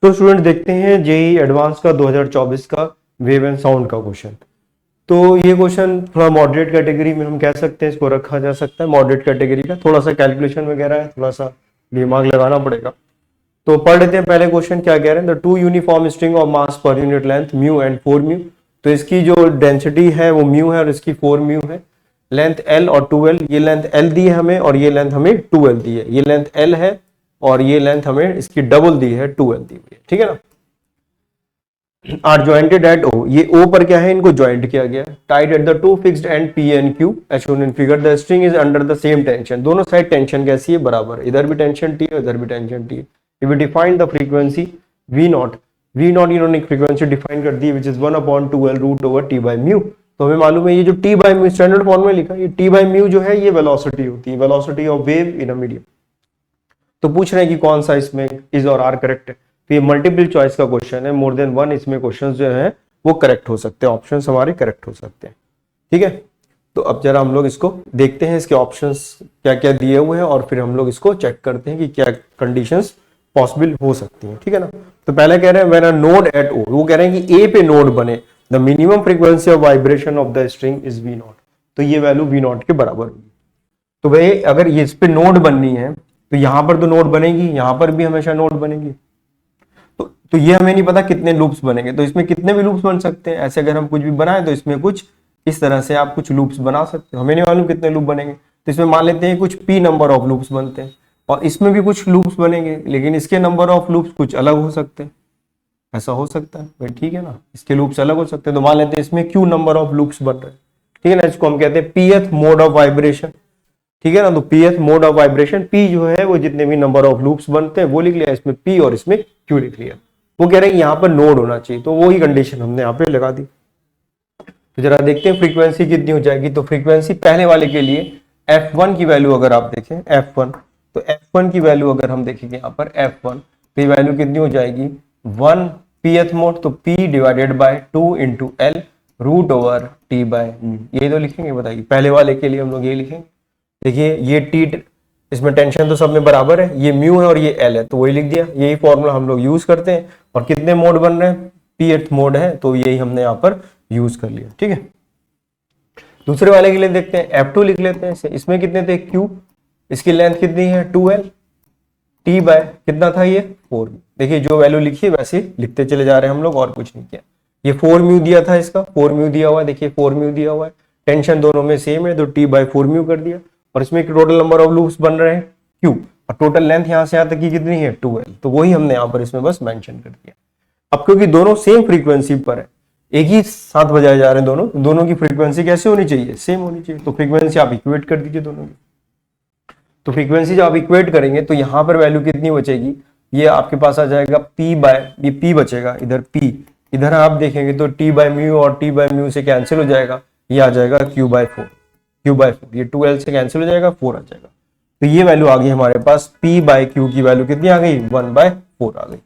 तो स्टूडेंट देखते हैं जेईई एडवांस का 2024 का वेव एंड साउंड का क्वेश्चन। तो ये क्वेश्चन थोड़ा मॉडरेट कैटेगरी में हम कह सकते हैं, इसको रखा जा सकता है मॉडरेट कैटेगरी का। थोड़ा सा कैलकुलेशन वगैरह है, थोड़ा सा दिमाग लगाना पड़ेगा। तो पढ़ लेते हैं पहले क्वेश्चन क्या कह रहे हैं। The two uniform string of mass per unit length mu and 4 mu. तो इसकी जो डेंसिटी है वो म्यू है और इसकी 4 म्यू है। लेंथ एल और 2l, ये लेंथ एल दी है हमें और ये लेंथ हमें 2l दी है। ये लेंथ एल है और ये लेंथ हमें इसकी डबल दी है, 2l दी हुई है, ठीक है ना। आर ज्वाइंटेड एट ओ, ये ओ पर क्या है, इनको ज्वाइंट किया गया। Tied at the two fixed and P and Q as shown in figure. The string is under the same tension. दोनों साइड टेंशन कैसी है, बराबर। इधर भी टेंशन टी है, इधर भी टेंशन टी है। If we define the frequency we not, इन्होंने फ्रीक्वेंसी डिफाइन कर दी which is 1/2l root over T by mu. तो हमें मालूम है ये जो T by mu standard form में लिखा, ये टी बाई म्यू जो है ये वेलोसिटी होती है, velocity of wave in a medium. तो पूछ रहे हैं कि कौन सा इसमें इज और आर करेक्ट है। तो ये मल्टीपल चॉइस का क्वेश्चन है, मोर देन वन इसमें क्वेश्चन जो है वो करेक्ट हो सकते हैं, ऑप्शन हमारे करेक्ट हो सकते हैं, ठीक है। तो अब जरा हम लोग इसको देखते हैं, इसके ऑप्शंस क्या क्या दिए हुए हैं और फिर हम लोग इसको चेक करते हैं कि क्या कंडीशंस पॉसिबल हो सकती हैं, ठीक है ना। तो पहले कह रहे हैं when a node at O, वो कह रहे हैं कि ए पे नोड बने, the minimum frequency of vibration of the string is V naught. तो ये वैल्यू वी नॉट के बराबर होगी। तो भाई अगर ये इस पे नोड बननी है तो यहां पर तो नोड बनेगी, यहां पर भी हमेशा नोड बनेगी। तो ये हमें नहीं पता कितने लूप्स बनेंगे, तो इसमें कितने भी लूप्स बन सकते हैं। ऐसे अगर हम कुछ भी बनाए तो इसमें कुछ इस तरह से आप कुछ लूप्स बना सकते हो। हमें नहीं मालूम कितने लूप बनेंगे, तो इसमें मान लेते हैं कुछ p नंबर ऑफ लूप्स बनते हैं और इसमें भी कुछ लूप्स बनेंगे, लेकिन इसके नंबर ऑफ लूप्स कुछ अलग हो सकते हैं। ऐसा हो सकता है भाई, ठीक है ना, इसके लूप्स अलग हो सकते हैं। तो मान लेते हैं इसमें q नंबर ऑफ लूप्स बन रहे हैं, ठीक है ना। इसको हम कहते हैं pth मोड ऑफ वाइब्रेशन, ठीक है ना। तो pth mode of vibration, p जो है वो जितने भी नंबर ऑफ लूप्स बनते हैं वो लिख लिया इसमें p और इसमें q लिख लिया। वो कह रहे हैं यहाँ पर नोड होना चाहिए, तो वो ही कंडीशन हमने यहाँ पे लगा दी। तो जरा देखते हैं फ्रीक्वेंसी कितनी हो जाएगी। तो फ्रीक्वेंसी पहले वाले के लिए f1 की वैल्यू अगर आप देखें f1, तो f1 की वैल्यू अगर हम देखेंगे यहाँ पर f1, तो ये वैल्यू कितनी हो जाएगी 1 pth मोड, तो p divided by 2 into L root over T by mu. ये तो लिखेंगे, बताइए पहले वाले के लिए हम लोग ये लिखेंगे। देखिए ये टी, इसमें टेंशन तो सब में बराबर है, ये म्यू है और ये एल है, तो वही लिख दिया। यही फॉर्मूला हम लोग यूज करते हैं। और कितने मोड बन रहे हैं, pth मोड है, तो यही हमने यहाँ पर यूज कर लिया, ठीक है। दूसरे वाले के लिए देखते हैं, f2 लिख लेते हैं। इसमें कितने थे q, इसकी लेंथ कितनी है 2l, t बाय कितना था ये 4। देखिए जो वैल्यू लिखी है वैसे लिखते चले जा रहे हैं हम लोग, और कुछ नहीं किया। ये 4 म्यू दिया था, इसका 4 म्यू दिया हुआ है, देखिए 4 म्यू दिया हुआ है, टेंशन दोनों में सेम है, तो t बाय 4 म्यू कर दिया। और इसमें टोटल नंबर ऑफ लूप्स बन रहे हैं q, और टोटल लेंथ यहां से यहां तक की कितनी है 2l, तो वही हमने यहां पर इसमें बस मेंशन कर दिया। अब क्योंकि दोनों सेम फ्रीक्वेंसी पर है, एक ही साथ बजाए जा रहे हैं दोनों की फ्रीक्वेंसी कैसे होनी चाहिए, सेम होनी चाहिए। तो फ्रीक्वेंसी आप इक्वेट कर दीजिए दोनों की। तो फ्रीक्वेंसी जब आप इक्वेट करेंगे तो यहां पर वैल्यू कितनी बचेगी, ये आपके पास आ जाएगा p बाय, ये p बचेगा, इधर p, इधर आप देखेंगे तो t बाय म्यू और t बाय म्यू से कैंसिल हो जाएगा, ये आ जाएगा q बाय 4, ये 2l से कैंसिल हो जाएगा, 4 आ जाएगा। तो ये वैल्यू आ गई हमारे पास, p बाय q की वैल्यू कितनी आ गई 1/4 आ गई।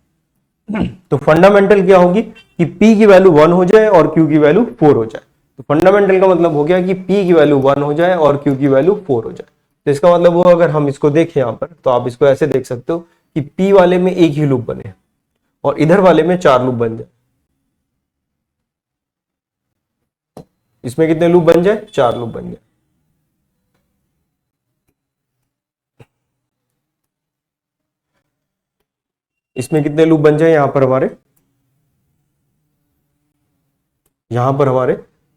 तो फंडामेंटल क्या होगी कि p की वैल्यू 1 हो जाए और q की वैल्यू 4 हो जाए। तो फंडामेंटल का मतलब हो गया कि p की वैल्यू 1 हो जाए और q की वैल्यू 4 हो जाए। तो इसका मतलब वो अगर हम इसको देखें यहाँ पर, तो आप इसको ऐसे देख सकते हो कि p वाले में एक ही लूप बने और इधर वाले में 4 लूप बन जाए। इसमें कितने लूप बन जाए, 4 लूप बन जाए। इसमें कितने लूप बन जाए, यहां पर हमारे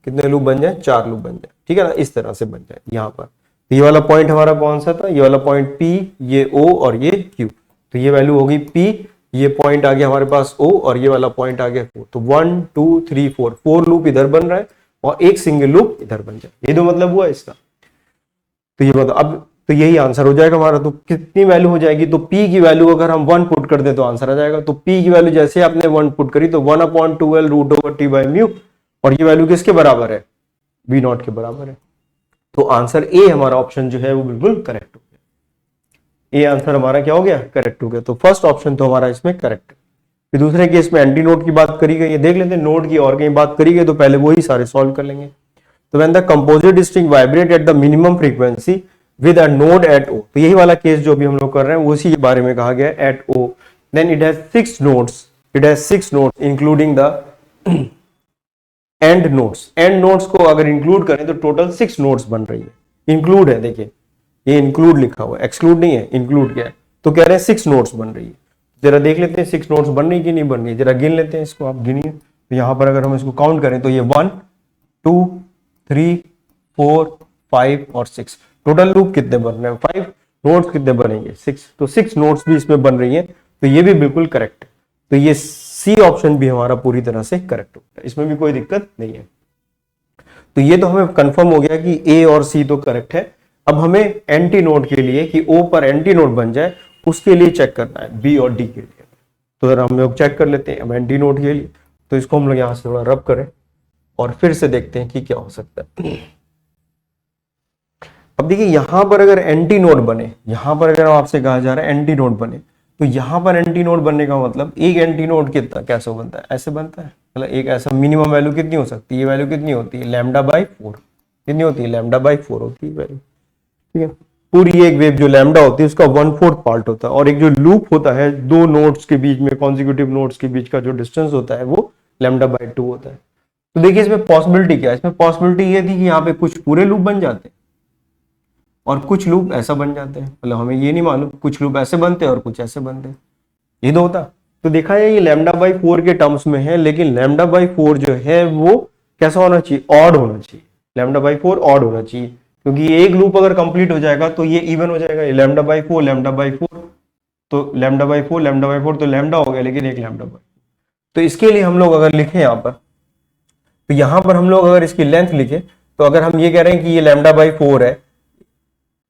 कितने लूप बन जाए, 4 लूप बन जाए, ठीक है ना। इस तरह से बन जाए यहाँ पर। तो ये वाला पॉइंट हमारा कौन सा था, ये वाला पॉइंट P, ये O और ये Q। तो ये वैल्यू होगी P, ये पॉइंट आ गया हमारे पास O और ये वाला पॉइंट आ गया 4। तो 1 2 3 4 लूप इधर बन रहा है और एक सिंगल लूप इधर बन जाए। ये तो मतलब हुआ इसका। तो ये मतलब अब तो यही आंसर हो जाएगा हमारा। तो कितनी वैल्यू हो जाएगी, तो p की वैल्यू अगर हम 1 पुट कर दे तो आंसर आ जाएगा। तो p की वैल्यू जैसे आपने 1 पुट करी तो 1/2l root over t by mu, और ये वैल्यू किसके बराबर है, v नॉट के बराबर है। तो आंसर ए हमारा ऑप्शन जो है वो बिल्कुल करेक्ट हो गया। ए आंसर हमारा क्या हो गया, करेक्ट हो गया। तो फर्स्ट ऑप्शन तो हमारा इसमें करेक्ट है। फिर दूसरे केस में एंटी नोड की बात करी गई है, देख लेते हैं नोड की और कहीं बात करी गई तो पहले वही सारे सॉल्व कर लेंगे। तो when the composite string vibrate at the minimum frequency with a node at O, तो यही वाला केस जो भी हम लोग कर रहे हैं उसी के बारे में कहा गया at O, then it has 6 nodes it has 6 nodes including the end nodes. End nodes को अगर इंक्लूड करें तो टोटल 6 नोड्स बन रही है। इंक्लूड है, देखिए ये इंक्लूड लिखा हुआ है, एक्सक्लूड नहीं है, इंक्लूड क्या है, तो कह रहे हैं 6 नोड्स बन रही है। जरा देख लेते हैं 6 नोड्स बन रही कि नहीं बन रही, जरा गिन लेते हैं इसको, आप गिनिए। तो यहां पर अगर हम इसको काउंट करें तो ये 1 2 3 4 5 और 6, टोटल लूप कितने बन रहे हैं, 5 नोड्स कितने बनेंगे, 6, तो 6 नोड्स भी इसमें बन रही है, तो ये भी बिल्कुल करेक्ट है। तो ये सी ऑप्शन भी हमारा पूरी तरह से करेक्ट होता है, इसमें भी कोई दिक्कत नहीं है। तो ये तो हमें कंफर्म हो गया कि ए और सी तो करेक्ट है। अब हमें एंटी नोड के लिए कि ओ पर एंटी नोड बन जाए उसके लिए चेक करना है बी और डी के लिए। तो जरा हम लोग चेक कर लेते हैं अब एंटी नोड के लिए। तो इसको हम लोग यहां से थोड़ा रब करें और फिर से देखते हैं कि क्या हो सकता है। अब देखिए यहां पर अगर एंटी नोड बने, यहां पर अगर आपसे कहा जा रहा है एंटी नोड बने, तो यहां पर एंटी नोड बनने का मतलब एक एंटी नोड कितना कैसे बनता है, ऐसे बनता है, मतलब एक ऐसा मिनिमम वैल्यू कितनी हो सकती है, ये वैल्यू कितनी होती है λ/4, कितनी होती है λ/4 होती है वैल्यू, ठीक है। पूरी एक वेव जो लैम्डा होती है उसका 1/4 पार्ट होता है, और एक जो लूप होता है दो नोड्स के बीच में, कॉन्जिक्यूटिव नोड्स के बीच का जो डिस्टेंस होता है वो λ/2 होता है। तो देखिए इसमें पॉसिबिलिटी क्या है, इसमें पॉसिबिलिटी ये थी कि यहाँ पे कुछ पूरे लूप बन जाते हैं और कुछ लूप ऐसा बन जाते हैं, मतलब हमें ये नहीं मालूम कुछ लूप ऐसे बनते हैं और कुछ ऐसे बनते हैं, ये तो होता। तो देखा है ये λ/4 के टर्म्स में है, लेकिन λ/4 जो है वो कैसा होना चाहिए, ऑड होना चाहिए, λ/4 ऑड होना चाहिए, क्योंकि एक लूप अगर कंप्लीट हो जाएगा तो ये इवन हो जाएगा, λ/4 λ/4, तो λ/4 तो लैम्डा हो गया, लेकिन एक λ/4। तो इसके लिए हम लोग अगर लिखें यहाँ पर, तो यहाँ पर हम लोग अगर इसकी लेंथ लिखे, तो अगर हम ये कह रहे हैं कि ये λ/4 है,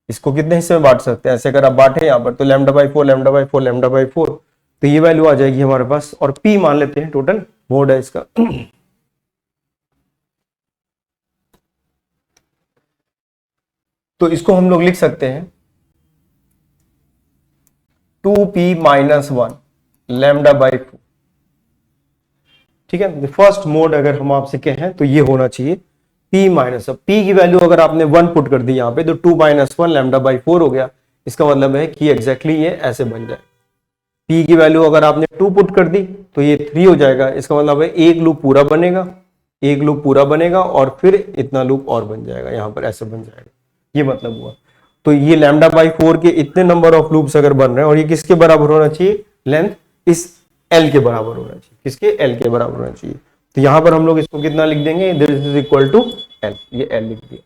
इसको कितने हिस्से में बांट सकते हैं, ऐसे अगर आप बांटे यहाँ पर तो λ/4 तो ये वैल्यू आ जाएगी हमारे पास, और p मान लेते हैं टोटल मोड है इसका। तो इसको हम लोग लिख सकते हैं 2p-1 λ/4, ठीक है। फर्स्ट मोड अगर हम आपसे कहें तो ये होना चाहिए p माइनस, p की वैल्यू अगर आपने 1 पुट कर दी यहाँ पे तो 2-1 λ/4 हो गया। इसका मतलब है कि एग्जैक्टली ये ऐसे बन जाए। p की वैल्यू अगर आपने 2 पुट कर दी तो ये 3 हो जाएगा। इसका मतलब है एक लूप पूरा बनेगा, एक लूप पूरा बनेगा और फिर इतना लूप और बन जाएगा, यहाँ पर ऐसे बन जाएगा, ये मतलब हुआ। तो ये λ/4 के इतने नंबर ऑफ लूप्स अगर बन रहे हैं और ये किसके बराबर होना चाहिए, लेंथ इस L के बराबर होना चाहिए, किसके, L के बराबर होना चाहिए। तो यहां पर हम लोग इसको कितना लिख देंगे, this is equal to L, ये L लिख दिया।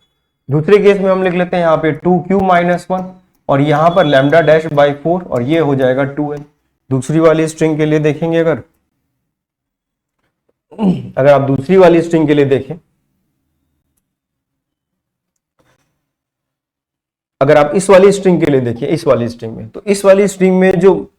दूसरे केस में हम लिख लेते हैं यहाँ पे 2q-1 और यहाँ पर λ'/4 और ये हो जाएगा 2L। दूसरी वाली स्ट्रिंग के लिए देखेंगे, अगर आप दूसरी वाली स्ट्रिंग के लिए देखें, अगर आप इस वाली स्ट्रिंग के लिए देखिए, इस वाली स्ट्रिंग में, तो इस वाली स्ट्रिंग में जो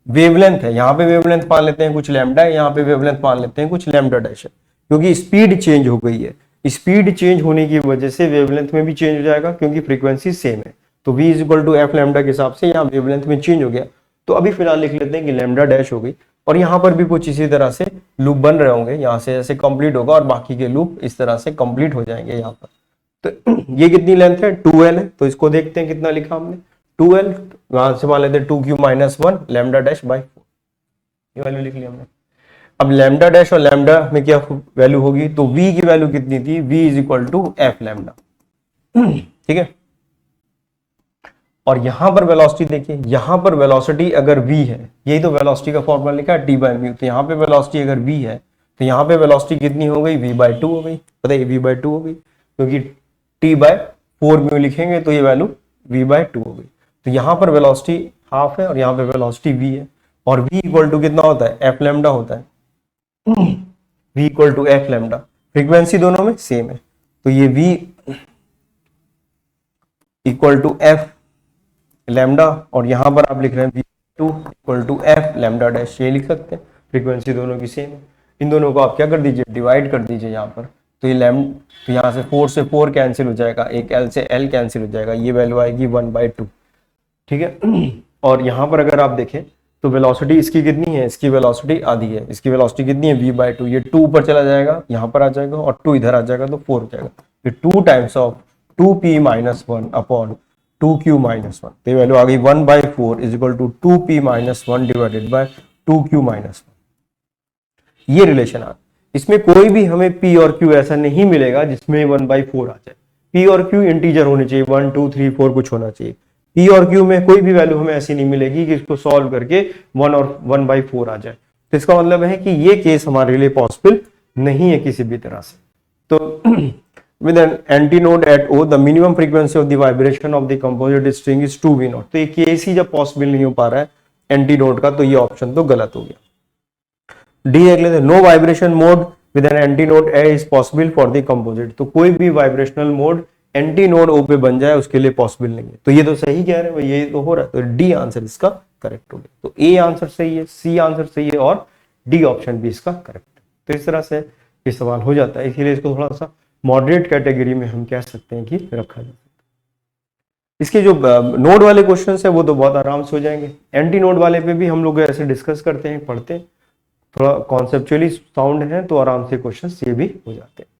वेवलेंथ है, यहाँ पे वेवलेंथ मान लेते हैं कुछ लैम्डा है, यहाँ पे वेवलेंथ मान लेते हैं कुछ लैम्डा डैश है, क्योंकि स्पीड चेंज हो गई है। स्पीड चेंज होने की वजह से वेवलेंथ में भी चेंज हो जाएगा, क्योंकि फ्रीक्वेंसी सेम है। तो v is equal to F lambda के हिसाब से यहाँ वेवलेंथ में चेंज हो गया। तो अभी फिलहाल लिख लेते हैं कि लैम्डा डैश हो गई, और यहाँ पर भी कुछ इसी तरह से लूप बन रहे होंगे, यहाँ से ऐसे कंप्लीट होगा और बाकी के लूप इस तरह से कंप्लीट हो जाएंगे यहाँ पर। तो ये कितनी लेंथ है, 2L है। तो इसको देखते हैं कितना लिखा हमने, 2L, वहां से मान लेते हैं 2q-1 λ'/4, ये वैल्यू लिख ली हमने। अब लैम्डा डैश और लैम्डा में क्या वैल्यू होगी, तो v की वैल्यू कितनी थी, v is equal to F lambda, ठीक है। और यहां पर वेलोसिटी देखिए, यहां पर वेलोसिटी अगर v है, यही तो वेलोसिटी का फॉर्मूला लिखा है t/μ, तो यहाँ पे वेलोसिटी अगर v है तो यहाँ पे वेलोसिटी कितनी हो गई, v/2 हो गई। पता है v/2 हो गई, क्योंकि t/4 लिखेंगे तो ये वैल्यू v/2 हो गई। तो यहाँ पर वेलोसिटी हाफ है और यहाँ पे वेलोसिटी v है, और v इक्वल टू कितना होता है, एफ लैम्डा होता है, v equal to F lambda. Frequency दोनों में सेम है, तो ये v equal to F lambda, और यहां पर आप लिख रहे हैं v2 equal to F lambda dash, ये लिख सकते हैं, फ्रीक्वेंसी दोनों की सेम है। इन दोनों को आप क्या कर दीजिए, डिवाइड कर दीजिए यहाँ पर। तो ये तो यहाँ से 4 से 4 कैंसिल हो जाएगा, एक L से L कैंसिल हो जाएगा, ये वैल्यू आएगी 1/2, ठीक है। और यहाँ पर अगर आप देखें तो वेलोसिटी इसकी कितनी है, इसकी वेलोसिटी आधी है, इसकी वेलोसिटी कितनी है, v/2, ये 2 ऊपर चला जाएगा, यहाँ पर आ जाएगा, और 2 इधर आ जाएगा तो 4 हो जाएगा। ये 2 times of 2p-1 upon 2q-1, तो ये वैल्यू आ गई 1/4 is equal to 2p-1 divided by 2q-1। ये रिलेशन आ, इसमें कोई भी हमें P और Q ऐसा नहीं मिलेगा जिसमें 1/4 आ जाए। P और Q इंटीजर होने चाहिए, 1 2 3 4 कुछ होना चाहिए। P और Q में कोई भी वैल्यू हमें ऐसी नहीं मिलेगी कि इसको सॉल्व करके 1/4 आ जाए। तो इसका मतलब है कि ये केस हमारे लिए पॉसिबल नहीं है किसी भी तरह से। तो with an antinode at O, the minimum frequency of the vibration of the composite string is 2V0। तो ये केस ही जब पॉसिबल नहीं हो पा रहा है एंटीनोड का, तो ये ऑप्शन तो गलत हो गया। डी देख लेते हैं, no vibration mode with an antinode A is possible for the composite. तो कोई भी वाइब्रेशनल मोड एंटीनोड ओ पे बन जाए उसके लिए पॉसिबल नहीं है। तो ये तो सही कह रहे हैं, ये तो हो रहा है। तो डी आंसर इसका करेक्ट हो गया। तो ए आंसर सही है, सी आंसर सही है और डी ऑप्शन भी इसका करेक्ट है। तो इस तरह से ये सवाल हो जाता है, इसीलिए इसको थोड़ा सा मॉडरेट कैटेगरी में हम कह सकते हैं कि रखा जाए। इसके जो नोड वाले क्वेश्चंस है वो तो बहुत आराम से हो जाएंगे। एंटी नोड वाले पे भी हम लोग ऐसे डिस्कस करते हैं, पढ़ते हैं, थोड़ा कॉन्सेप्चुअली साउंड है तो आराम से क्वेश्चंस ये भी हो जाते हैं।